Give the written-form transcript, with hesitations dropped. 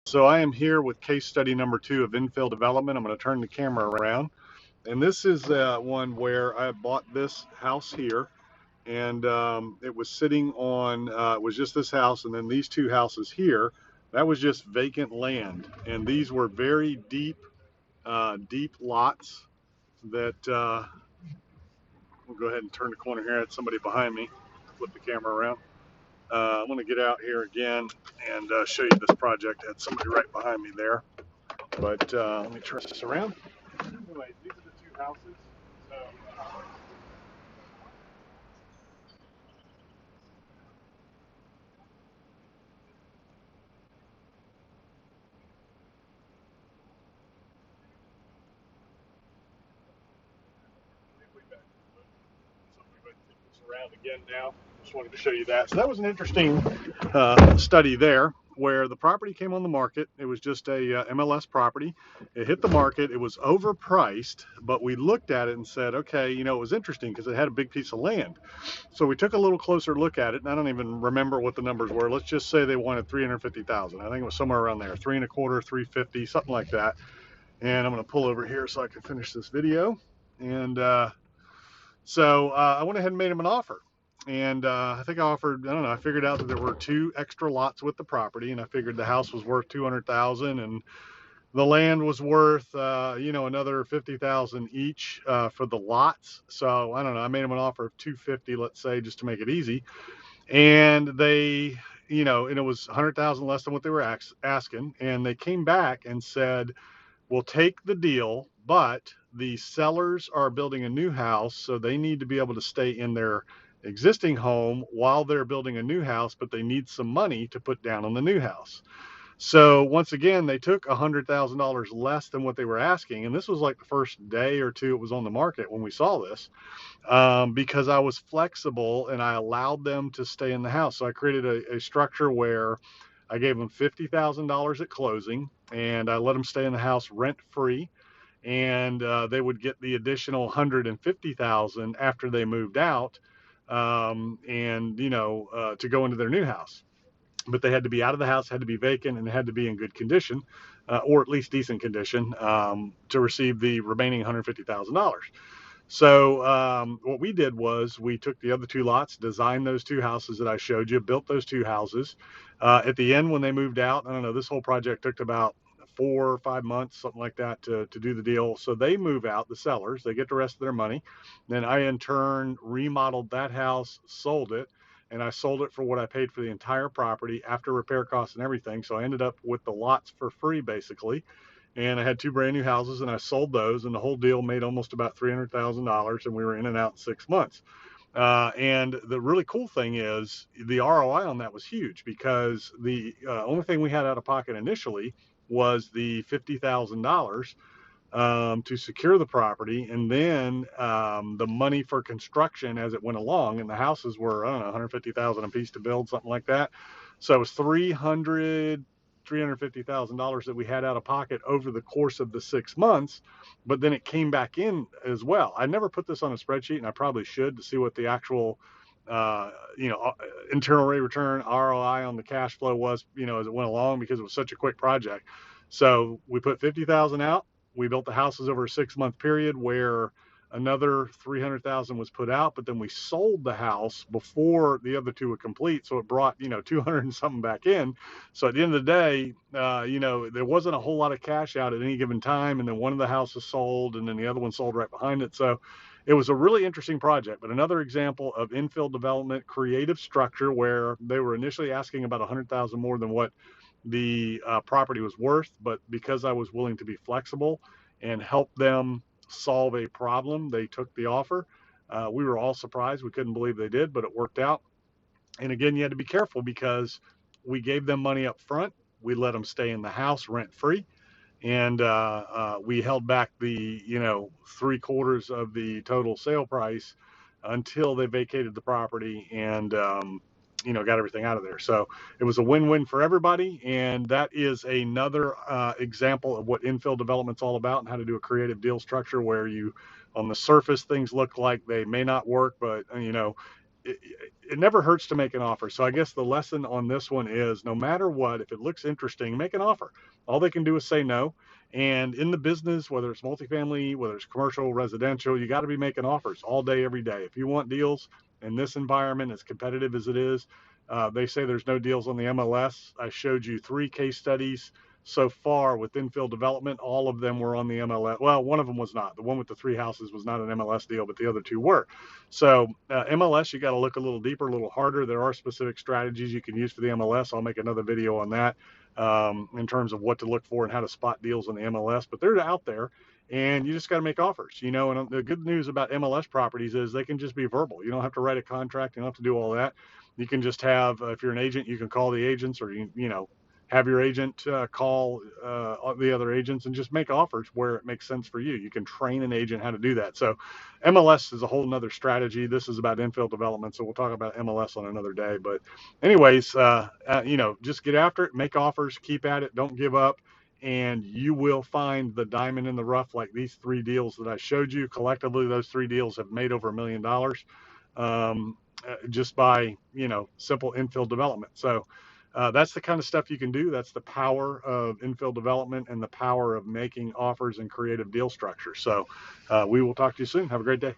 So I am here with case study number 2 of infill development. I'm going to turn the camera around. And this is one where I bought this house here, and it was sitting on, it was just this house, and then these two houses here, that was just vacant land. And these were very deep lots that, we'll go ahead and turn the corner here. I had somebody behind me. Flip the camera around. I'm going to get out here again and show you this project. I had somebody right behind me there. But let me turn this around. Anyway, these are the two houses. So, around again now. Just wanted to show you that. So that was an interesting study there, where the property came on the market. It was just a MLS property. It hit the market. It was overpriced, but we looked at it and said, okay, you know, it was interesting because it had a big piece of land. So we took a little closer look at it, and I don't even remember what the numbers were. Let's just say they wanted 350,000. I think it was somewhere around there, 3.25, 350, something like that. And I'm going to pull over here so I can finish this video. And so I went ahead and made him an offer. And I think I offered, I don't know, I figured out that there were 2 extra lots with the property, and I figured the house was worth 200,000 and the land was worth, you know, another 50,000 each for the lots. So I don't know, I made them an offer of 250, let's say, just to make it easy. And they, you know, and it was 100,000 less than what they were asking. And they came back and said, we'll take the deal, but the sellers are building a new house, so they need to be able to stay in their existing home while they're building a new house, but they need some money to put down on the new house. So once again, they took $100,000 less than what they were asking, and this was like the first day or two it was on the market when we saw this, because I was flexible and I allowed them to stay in the house. So I created a structure where I gave them $50,000 at closing, and I let them stay in the house rent free, and they would get the additional 150,000 after they moved out, and you know, to go into their new house. But they had to be out of the house, had to be vacant, and had to be in good condition, or at least decent condition, to receive the remaining $150,000. So what we did was we took the other 2 lots, designed those 2 houses that I showed you, built those 2 houses. At the end, when they moved out, I don't know, this whole project took about 4 or 5 months, something like that, to do the deal. So they move out, the sellers, they get the rest of their money. Then I, in turn, remodeled that house, sold it, and I sold it for what I paid for the entire property after repair costs and everything. So I ended up with the lots for free, basically, and I had 2 brand new houses, and I sold those, and the whole deal made almost about $300,000, and we were in and out in 6 months. And the really cool thing is the ROI on that was huge, because the only thing we had out of pocket initially was the $50,000 to secure the property, and then the money for construction as it went along. And the houses were, I don't know, 150,000 a piece to build, something like that. So it was $350,000 that we had out of pocket over the course of the 6 months, but then it came back in as well. I never put this on a spreadsheet, and I probably should, to see what the actual you know, internal rate of return, ROI on the cash flow was, you know, as it went along, because it was such a quick project. So we put 50,000 out. We built the houses over a 6-month period, where another 300,000 was put out, but then we sold the house before the other 2 were complete. So it brought, you know, 200 and something back in. So at the end of the day, you know, there wasn't a whole lot of cash out at any given time. And then one of the houses sold, and then the other one sold right behind it. So it was a really interesting project, but another example of infill development, creative structure, where they were initially asking about 100,000 more than what the property was worth. But because I was willing to be flexible and help them solve a problem, they took the offer. We were all surprised. We couldn't believe they did, but it worked out. And again, you had to be careful, because we gave them money up front. We let them stay in the house rent free. And we held back the, you know, 3/4 of the total sale price until they vacated the property, and you know, got everything out of there. So it was a win-win for everybody, and that is another example of what infill development's all about, and how to do a creative deal structure where you, on the surface, things look like they may not work, but you know, it never hurts to make an offer. So I guess the lesson on this one is no matter what, if it looks interesting, make an offer. All they can do is say no. And in the business, whether it's multifamily, whether it's commercial, residential, you got to be making offers all day, every day. If you want deals in this environment, as competitive as it is, they say there's no deals on the MLS. I showed you 3 case studies so far with infill development. All of them were on the MLS. Well, one of them was not. The one with the 3 houses was not an MLS deal, but the other 2 were. So MLS, you got to look a little deeper, a little harder. There are specific strategies you can use for the MLS. I'll make another video on that in terms of what to look for and how to spot deals on the MLS. But they're out there, and you just got to make offers. You know, and the good news about MLS properties is they can just be verbal. You don't have to write a contract. You don't have to do all that. You can just have, if you're an agent, you can call the agents, or you know, have your agent call the other agents and just make offers where it makes sense for you. You can train an agent how to do that. So MLS is a whole nother strategy. This is about infill development, so we'll talk about MLS on another day. But anyways, you know, just get after it, make offers, keep at it, don't give up, and you will find the diamond in the rough like these 3 deals that I showed you. Collectively, those 3 deals have made over $1 million just by, you know, simple infill development. So that's the kind of stuff you can do. That's the power of infill development and the power of making offers and creative deal structures. So we will talk to you soon. Have a great day.